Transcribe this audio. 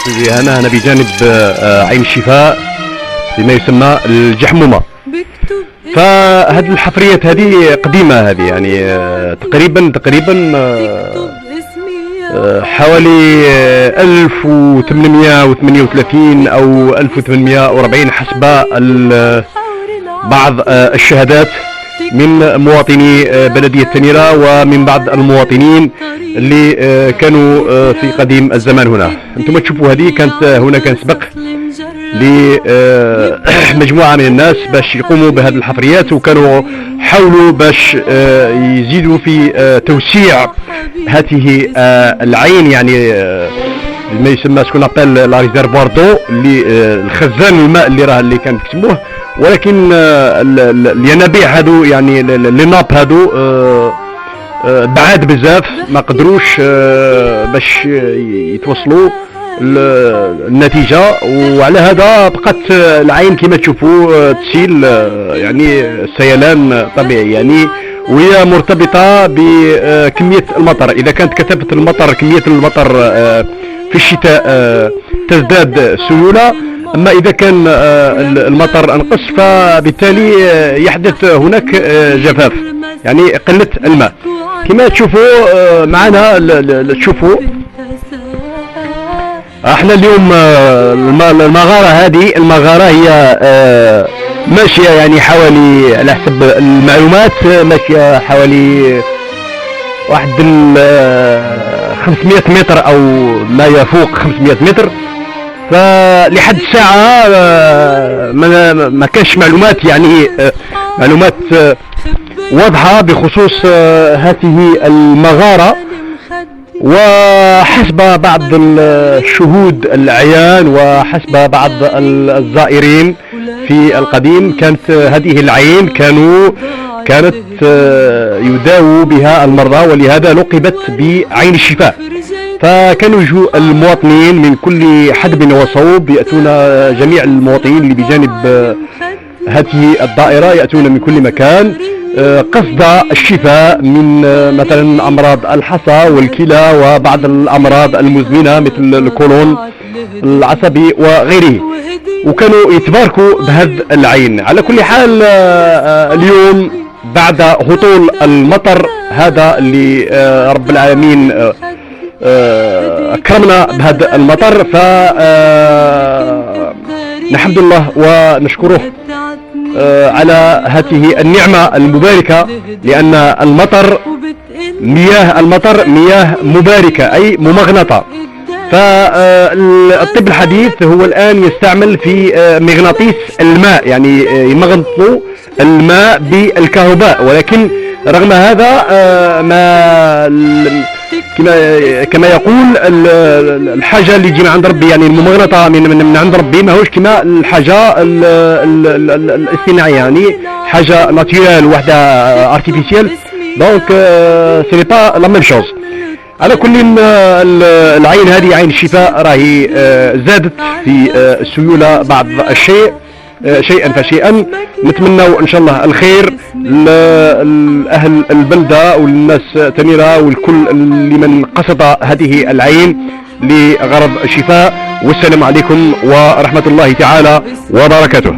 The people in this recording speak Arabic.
هنا بجانب عين الشفاء بما يسمى الجحمومة. فهذه الحفريات هذه قديمة، هذه يعني تقريبا حوالي 1838 أو 1840 حسب بعض الشهادات من مواطني بلدية تنيرة ومن بعض المواطنين اللي كانوا في قديم الزمان هنا. انتم تشوفوا هذه كانت هنا كان سبق لمجموعة من الناس باش يقوموا بهذه الحفريات، وكانوا حاولوا باش يزيدوا في توسيع هذه العين، يعني ما يسمى سكون ابل لا ريزيرفوار دو، اللي الخزان الماء اللي كان يسموه. ولكن الينابيع هادو يعني لي ناب هادو بعاد بزاف، ما قدروش باش يتوصلوا النتيجة، وعلى هذا بقت العين كما تشوفوا تسيل يعني سيلان طبيعي يعني، وهي مرتبطة بكمية المطر. إذا كانت كثافة كمية المطر في الشتاء تزداد سيولة، أما إذا كان المطر أنقص فبالتالي يحدث هناك جفاف، يعني قلة الماء. كما تشوفوا معنا تشوفوا احنا اليوم المغارة هي ماشية يعني حوالي على حسب المعلومات ماشية حوالي 500 متر او ما يفوق 500 متر. فلحد الساعة ما كانش معلومات يعني معلومات واضحة بخصوص هذه المغارة، وحسب بعض الشهود العيان وحسب بعض الزائرين في القديم كانت هذه العين كانت يداوى بها المرضى، ولهذا لقبت بعين الشفاء. فكانوا يجوا المواطنين من كل حدب وصوب، يأتون جميع المواطنين اللي بجانب هذه الدائرة يأتون من كل مكان قصد الشفاء من مثلا أمراض الحصى والكلى وبعض الأمراض المزمنة مثل القولون العصبي وغيره، وكانوا يتباركوا بهذا العين. على كل حال اليوم بعد هطول المطر هذا اللي رب العالمين أكرمنا بهذا المطر، فنحمد الله ونشكره على هذه النعمة المباركة، لأن مياه المطر مياه مباركة أي ممغنطة. فالطب الحديث هو الآن يستعمل في مغناطيس الماء، يعني يمغنطوا الماء بالكهرباء، ولكن رغم هذا كما يقول الحاجة اللي تجي من عند ربي، يعني الممغنطة من عند ربي ماهوش كما الحاجة الاصطناعية، يعني حاجة ناتورال وحدة ارتيفيسيال، دونك سي با لا ميم شوز. على كل العين هذه عين الشفاء راهي زادت في السيولة بعض الشيء شيئا فشيئا. نتمنوا ان شاء الله الخير لأهل البلدة والناس تنيرة والكل لمن قصد هذه العين لغرض الشفاء. والسلام عليكم ورحمة الله تعالى وبركاته.